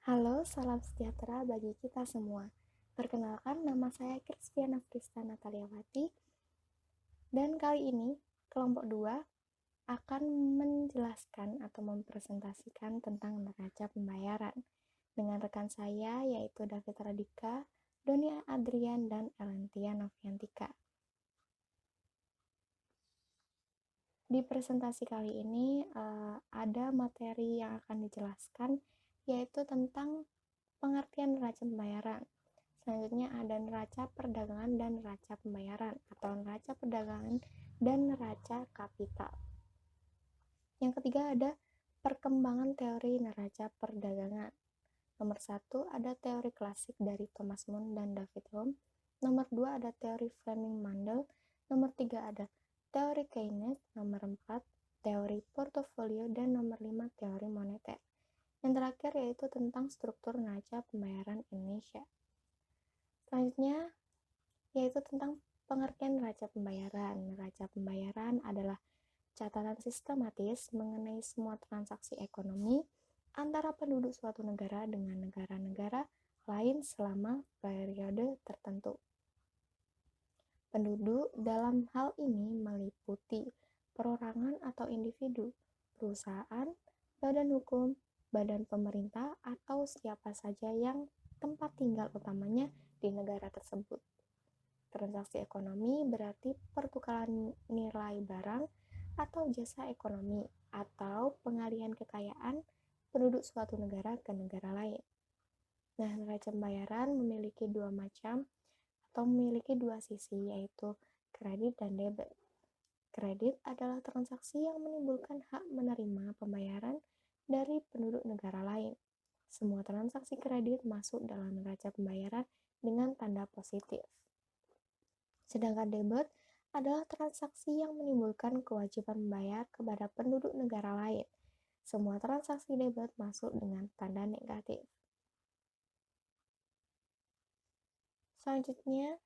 Halo, salam sejahtera bagi kita semua. Perkenalkan, nama saya Kristiana Frista Nataliawati, dan kali ini kelompok 2 akan menjelaskan atau mempresentasikan tentang neraca pembayaran dengan rekan saya yaitu David Radika, Doni Adrian, dan Elentia Noviantika. Di presentasi kali ini ada materi yang akan dijelaskan yaitu tentang pengertian neraca pembayaran. Selanjutnya ada neraca perdagangan dan neraca pembayaran atau neraca perdagangan dan neraca kapital. Yang ketiga ada perkembangan teori neraca perdagangan. Nomor 1 ada teori klasik dari Thomas Moon dan David Hume. Nomor 2 ada teori Fleming-Mandel. Nomor 3 ada teori Keynes. Nomor 4 teori portofolio, dan nomor 5 teori moneter. Yang terakhir yaitu tentang struktur neraca pembayaran Indonesia. Selanjutnya yaitu tentang pengertian neraca pembayaran. Neraca pembayaran adalah catatan sistematis mengenai semua transaksi ekonomi antara penduduk suatu negara dengan negara-negara lain selama periode tertentu. Penduduk dalam hal ini meliputi perorangan atau individu, perusahaan, badan hukum, badan pemerintah, atau siapa saja yang tempat tinggal utamanya di negara tersebut. Transaksi ekonomi berarti pertukaran nilai barang atau jasa ekonomi atau pengalihan kekayaan penduduk suatu negara ke negara lain. Nah, neraca pembayaran memiliki dua macam atau memiliki dua sisi, yaitu kredit dan debit. Kredit adalah transaksi yang menimbulkan hak menerima pembayaran dari penduduk negara lain. Semua transaksi kredit masuk dalam neraca pembayaran dengan tanda positif. Sedangkan debit adalah transaksi yang menimbulkan kewajiban membayar kepada penduduk negara lain. Semua transaksi debit masuk dengan tanda negatif. Selanjutnya,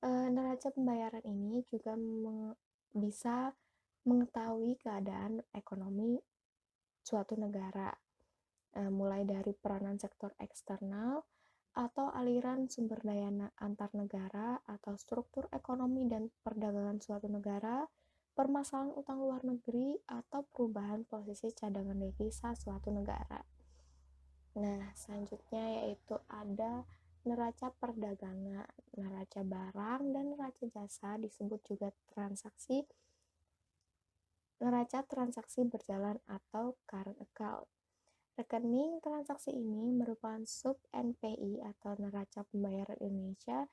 neraca pembayaran ini juga bisa mengetahui keadaan ekonomi suatu negara, mulai dari peranan sektor eksternal atau aliran sumber daya antar negara atau struktur ekonomi dan perdagangan suatu negara, permasalahan utang luar negeri, atau perubahan posisi cadangan devisa suatu negara. Nah, selanjutnya yaitu ada neraca perdagangan, neraca barang, dan neraca jasa disebut juga neraca transaksi berjalan atau current account. Rekening transaksi ini merupakan sub NPI atau neraca pembayaran Indonesia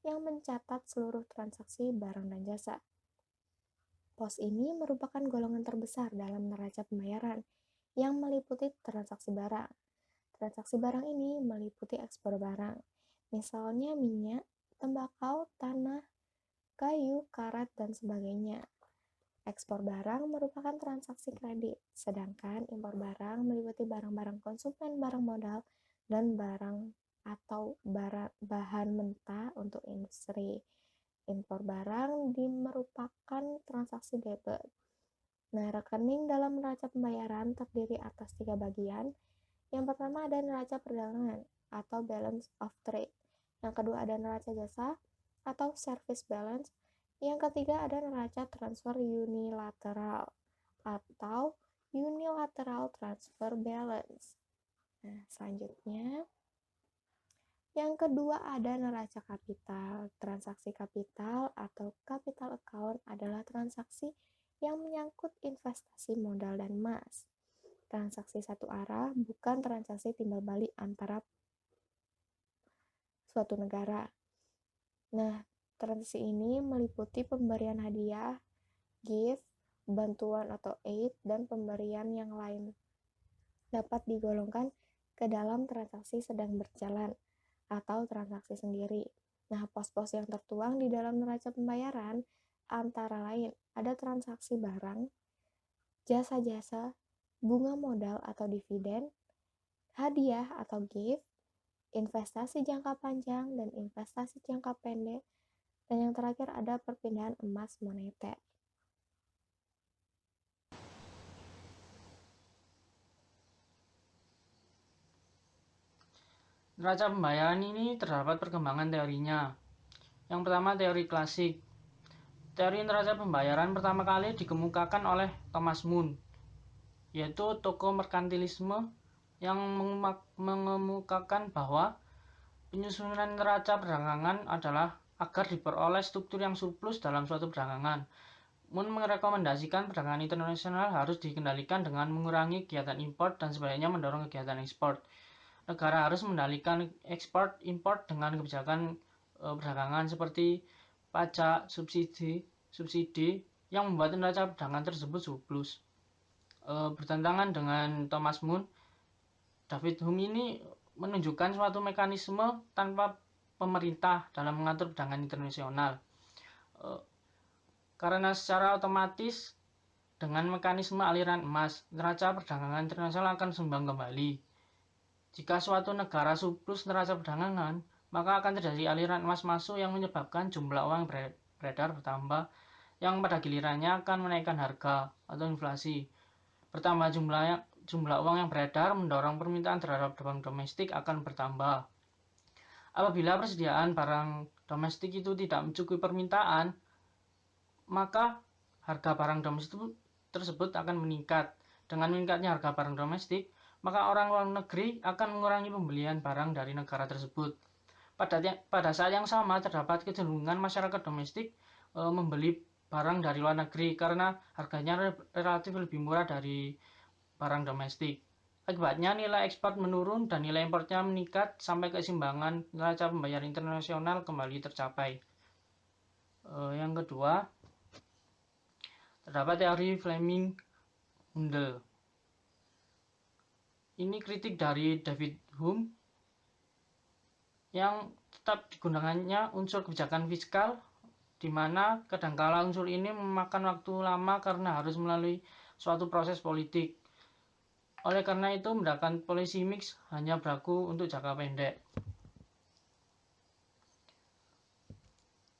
yang mencatat seluruh transaksi barang dan jasa. Pos ini merupakan golongan terbesar dalam neraca pembayaran yang meliputi transaksi barang. Transaksi barang ini meliputi ekspor barang, misalnya minyak, tembakau, tanah, kayu, karet, dan sebagainya. Ekspor barang merupakan transaksi kredit, sedangkan impor barang meliputi barang-barang konsumen, barang modal, dan barang atau bahan mentah untuk industri. Impor barang merupakan transaksi debit. Nah, rekening dalam neraca pembayaran terdiri atas 3 bagian. Yang pertama ada neraca perdagangan atau balance of trade. Yang kedua ada neraca jasa atau service balance. Yang ketiga ada neraca transfer unilateral atau unilateral transfer balance. Nah, selanjutnya yang kedua ada neraca kapital. Transaksi kapital atau capital account adalah transaksi yang menyangkut investasi modal dan emas. Transaksi satu arah, bukan transaksi timbal balik antara suatu negara. Nah, transaksi ini meliputi pemberian hadiah, gift, bantuan atau aid, dan pemberian yang lain dapat digolongkan ke dalam transaksi sedang berjalan atau transaksi sendiri. Nah, pos-pos yang tertuang di dalam neraca pembayaran antara lain ada transaksi barang, jasa-jasa, bunga modal atau dividen, hadiah atau gift, investasi jangka panjang dan investasi jangka pendek, dan yang terakhir ada perpindahan emas moneter. Neraca pembayaran ini terdapat perkembangan teorinya. Yang pertama, teori klasik. Teori neraca pembayaran pertama kali dikemukakan oleh Thomas Moon, yaitu tokoh merkantilisme yang mengemukakan bahwa penyusunan neraca perdagangan adalah agar diperoleh struktur yang surplus dalam suatu perdagangan. Moon merekomendasikan perdagangan internasional harus dikendalikan dengan mengurangi kegiatan impor dan sebaliknya mendorong kegiatan ekspor. Negara harus mengendalikan ekspor impor dengan kebijakan perdagangan seperti pajak, subsidi yang membuat neraca perdagangan tersebut surplus. Bertentangan dengan Thomas Moon, David Hume ini menunjukkan suatu mekanisme tanpa pemerintah dalam mengatur perdagangan internasional. Karena secara otomatis dengan mekanisme aliran emas, neraca perdagangan internasional akan seimbang kembali. Jika suatu negara surplus neraca perdagangan, maka akan terjadi aliran emas masuk yang menyebabkan jumlah uang beredar bertambah, yang pada gilirannya akan menaikkan harga atau inflasi. Bertambah jumlah uang yang beredar mendorong permintaan terhadap barang domestik akan bertambah. Apabila persediaan barang domestik itu tidak mencukupi permintaan, maka harga barang domestik tersebut akan meningkat. Dengan meningkatnya harga barang domestik, maka orang luar negeri akan mengurangi pembelian barang dari negara tersebut. Pada saat yang sama, terdapat kecenderungan masyarakat domestik membeli barang dari luar negeri karena harganya relatif lebih murah dari barang domestik. Akibatnya nilai ekspor menurun dan nilai impornya meningkat sampai keseimbangan neraca pembayaran internasional kembali tercapai. Yang kedua, terdapat teori Fleming-Hundel. Ini kritik dari David Hume yang tetap digunakannya unsur kebijakan fiskal, di mana kadangkala unsur ini memakan waktu lama karena harus melalui suatu proses politik. Oleh karena itu, menggunakan policy mix hanya berlaku untuk jangka pendek.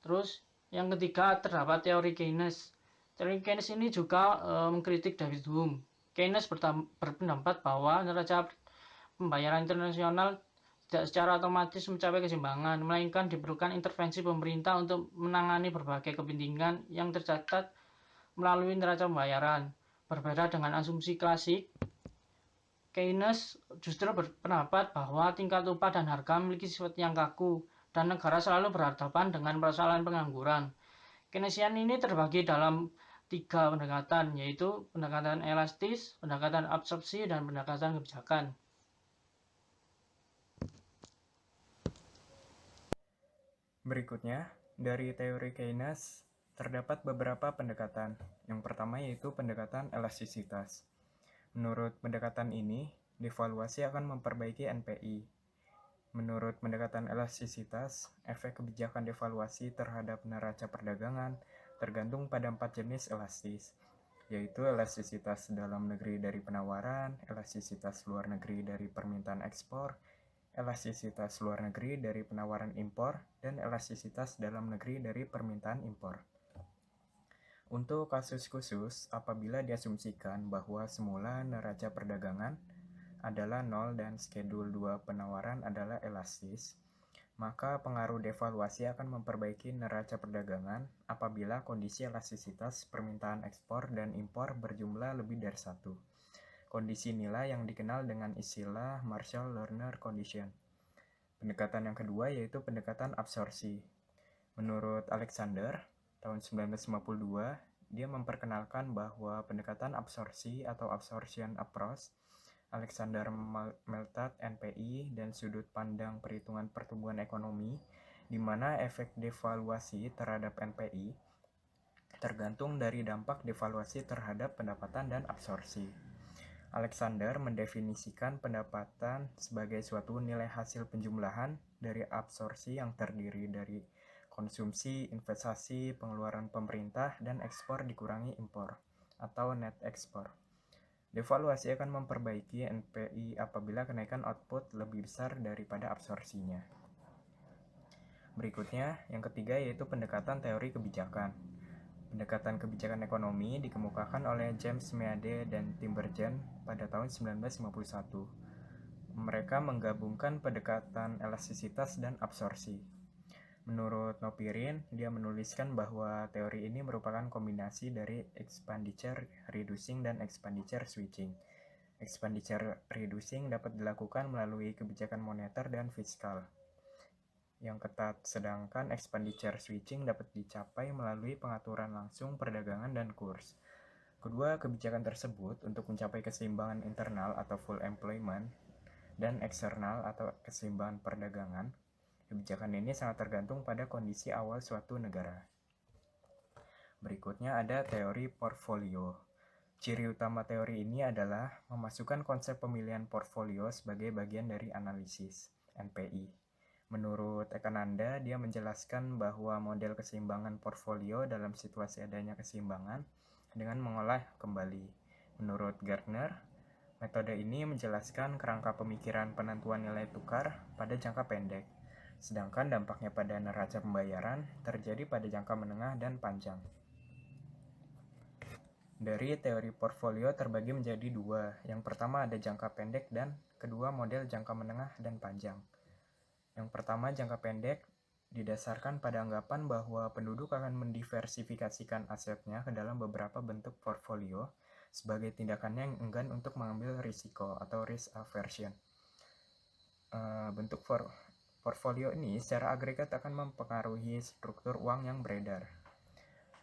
Terus, yang ketiga terdapat teori Keynes. Teori Keynes ini juga mengkritik David Hume. Keynes berpendapat bahwa neraca pembayaran internasional tidak secara otomatis mencapai keseimbangan, melainkan diperlukan intervensi pemerintah untuk menangani berbagai kepentingan yang tercatat melalui neraca pembayaran. Berbeda dengan asumsi klasik, Keynes justru berpendapat bahwa tingkat upah dan harga memiliki sifat yang kaku, dan negara selalu berhadapan dengan persoalan pengangguran. Keynesian ini terbagi dalam 3 pendekatan, yaitu pendekatan elastis, pendekatan absorpsi, dan pendekatan kebijakan. Berikutnya, dari teori Keynes, terdapat beberapa pendekatan. Yang pertama yaitu pendekatan elastisitas. Menurut pendekatan ini, devaluasi akan memperbaiki NPI. Menurut pendekatan elastisitas, efek kebijakan devaluasi terhadap neraca perdagangan tergantung pada 4 jenis elastis, yaitu elastisitas dalam negeri dari penawaran, elastisitas luar negeri dari permintaan ekspor, elastisitas luar negeri dari penawaran impor, dan elastisitas dalam negeri dari permintaan impor. Untuk kasus khusus, apabila diasumsikan bahwa semula neraca perdagangan adalah 0 dan skedul 2 penawaran adalah elastis, maka pengaruh devaluasi akan memperbaiki neraca perdagangan apabila kondisi elastisitas permintaan ekspor dan impor berjumlah lebih dari 1. Kondisi inilah yang dikenal dengan istilah Marshall-Lerner condition. Pendekatan yang kedua yaitu pendekatan absorpsi. Menurut Alexander, tahun 1952, dia memperkenalkan bahwa pendekatan absorpsi atau absorption approach, Alexander Meltat NPI, dan sudut pandang perhitungan pertumbuhan ekonomi, di mana efek devaluasi terhadap NPI tergantung dari dampak devaluasi terhadap pendapatan dan absorpsi. Alexander mendefinisikan pendapatan sebagai suatu nilai hasil penjumlahan dari absorpsi yang terdiri dari konsumsi, investasi, pengeluaran pemerintah, dan ekspor dikurangi impor, atau net ekspor. Devaluasi akan memperbaiki NPI apabila kenaikan output lebih besar daripada absorpsinya. Berikutnya, yang ketiga yaitu pendekatan teori kebijakan. Pendekatan kebijakan ekonomi dikemukakan oleh James Meade dan Timbergen pada tahun 1951. Mereka menggabungkan pendekatan elastisitas dan absorpsi. Menurut Nopirin, dia menuliskan bahwa teori ini merupakan kombinasi dari expenditure reducing dan expenditure switching. Expenditure reducing dapat dilakukan melalui kebijakan moneter dan fiskal yang ketat, sedangkan expenditure switching dapat dicapai melalui pengaturan langsung perdagangan dan kurs. Kedua kebijakan tersebut untuk mencapai keseimbangan internal atau full employment dan eksternal atau keseimbangan perdagangan. Kebijakan ini sangat tergantung pada kondisi awal suatu negara. Berikutnya ada teori portfolio. Ciri utama teori ini adalah memasukkan konsep pemilihan portfolio sebagai bagian dari analisis NPI. Menurut Ekananda, dia menjelaskan bahwa model keseimbangan portfolio dalam situasi adanya keseimbangan dengan mengolah kembali. Menurut Gardner, metode ini menjelaskan kerangka pemikiran penentuan nilai tukar pada jangka pendek, sedangkan dampaknya pada neraca pembayaran terjadi pada jangka menengah dan panjang. Dari teori portfolio terbagi menjadi dua. Yang pertama ada jangka pendek dan kedua model jangka menengah dan panjang. Yang pertama jangka pendek didasarkan pada anggapan bahwa penduduk akan mendiversifikasikan asetnya ke dalam beberapa bentuk portfolio sebagai tindakannya yang enggan untuk mengambil risiko atau risk aversion. Bentuk portfolio ini secara agregat akan mempengaruhi struktur uang yang beredar.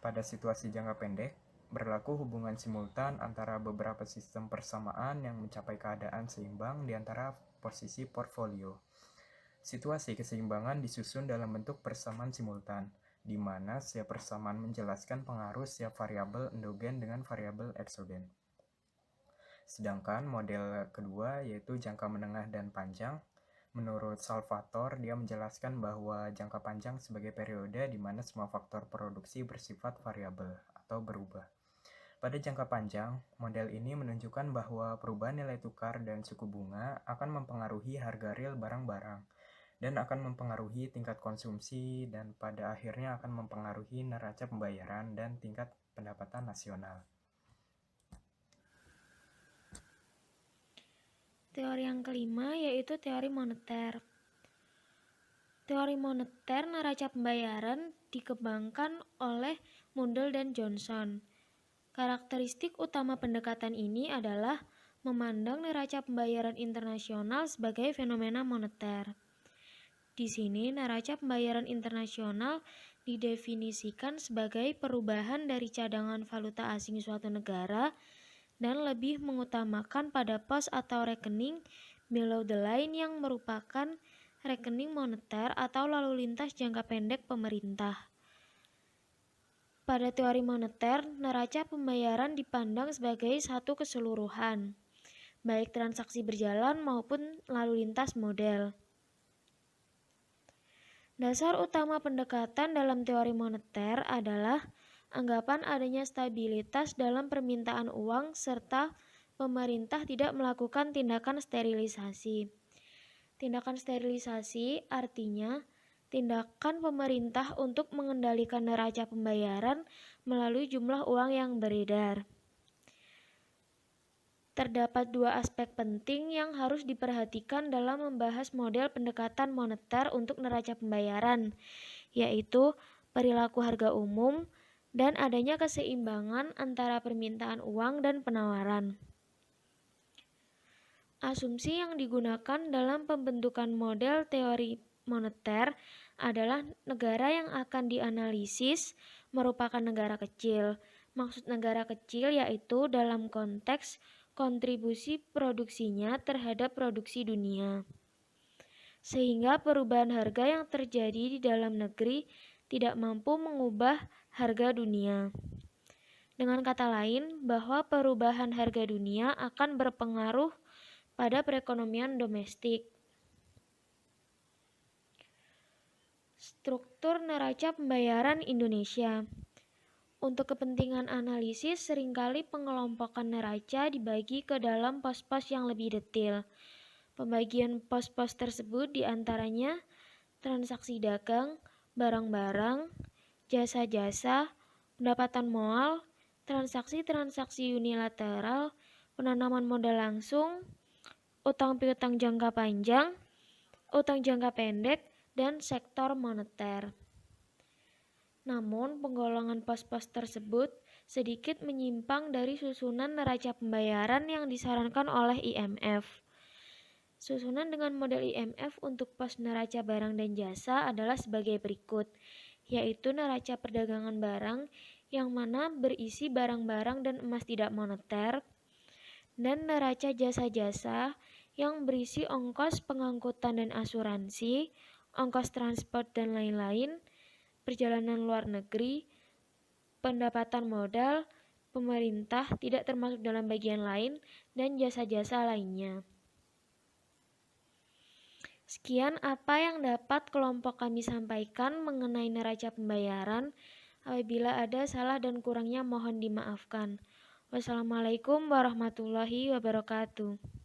Pada situasi jangka pendek, berlaku hubungan simultan antara beberapa sistem persamaan yang mencapai keadaan seimbang di antara posisi portfolio. Situasi keseimbangan disusun dalam bentuk persamaan simultan, di mana setiap persamaan menjelaskan pengaruh setiap variabel endogen dengan variabel eksogen. Sedangkan model kedua yaitu jangka menengah dan panjang, menurut Salvatore dia menjelaskan bahwa jangka panjang sebagai periode di mana semua faktor produksi bersifat variabel atau berubah. Pada jangka panjang, model ini menunjukkan bahwa perubahan nilai tukar dan suku bunga akan mempengaruhi harga real barang-barang dan akan mempengaruhi tingkat konsumsi dan pada akhirnya akan mempengaruhi neraca pembayaran dan tingkat pendapatan nasional. Teori yang kelima yaitu teori moneter. Teori moneter neraca pembayaran dikembangkan oleh Mundell dan Johnson. Karakteristik utama pendekatan ini adalah memandang neraca pembayaran internasional sebagai fenomena moneter. Di sini, neraca pembayaran internasional didefinisikan sebagai perubahan dari cadangan valuta asing suatu negara dan lebih mengutamakan pada pos atau rekening below the line yang merupakan rekening moneter atau lalu lintas jangka pendek pemerintah. Pada teori moneter, neraca pembayaran dipandang sebagai satu keseluruhan, baik transaksi berjalan maupun lalu lintas model. Dasar utama pendekatan dalam teori moneter adalah anggapan adanya stabilitas dalam permintaan uang serta pemerintah tidak melakukan tindakan sterilisasi. Tindakan sterilisasi artinya tindakan pemerintah untuk mengendalikan neraca pembayaran melalui jumlah uang yang beredar. Terdapat dua aspek penting yang harus diperhatikan dalam membahas model pendekatan moneter untuk neraca pembayaran, yaitu perilaku harga umum dan adanya keseimbangan antara permintaan uang dan penawaran. Asumsi yang digunakan dalam pembentukan model teori moneter adalah negara yang akan dianalisis merupakan negara kecil. Maksud negara kecil yaitu dalam konteks kontribusi produksinya terhadap produksi dunia. Sehingga perubahan harga yang terjadi di dalam negeri tidak mampu mengubah harga dunia. Dengan kata lain, bahwa perubahan harga dunia akan berpengaruh pada perekonomian domestik. Struktur neraca pembayaran Indonesia. Untuk kepentingan analisis, seringkali pengelompokan neraca dibagi ke dalam pos-pos yang lebih detail. Pembagian pos-pos tersebut diantaranya transaksi dagang, barang-barang, jasa-jasa, pendapatan moal, transaksi-transaksi unilateral, penanaman modal langsung, utang piutang jangka panjang, utang jangka pendek, dan sektor moneter. Namun, penggolongan pos-pos tersebut sedikit menyimpang dari susunan neraca pembayaran yang disarankan oleh IMF. Susunan dengan model IMF untuk pos neraca barang dan jasa adalah sebagai berikut, yaitu neraca perdagangan barang yang mana berisi barang-barang dan emas tidak moneter, dan neraca jasa-jasa yang berisi ongkos pengangkutan dan asuransi, ongkos transport dan lain-lain, perjalanan luar negeri, pendapatan modal, pemerintah tidak termasuk dalam bagian lain, dan jasa-jasa lainnya. Sekian apa yang dapat kelompok kami sampaikan mengenai neraca pembayaran. Apabila ada salah dan kurangnya mohon dimaafkan. Wassalamualaikum warahmatullahi wabarakatuh.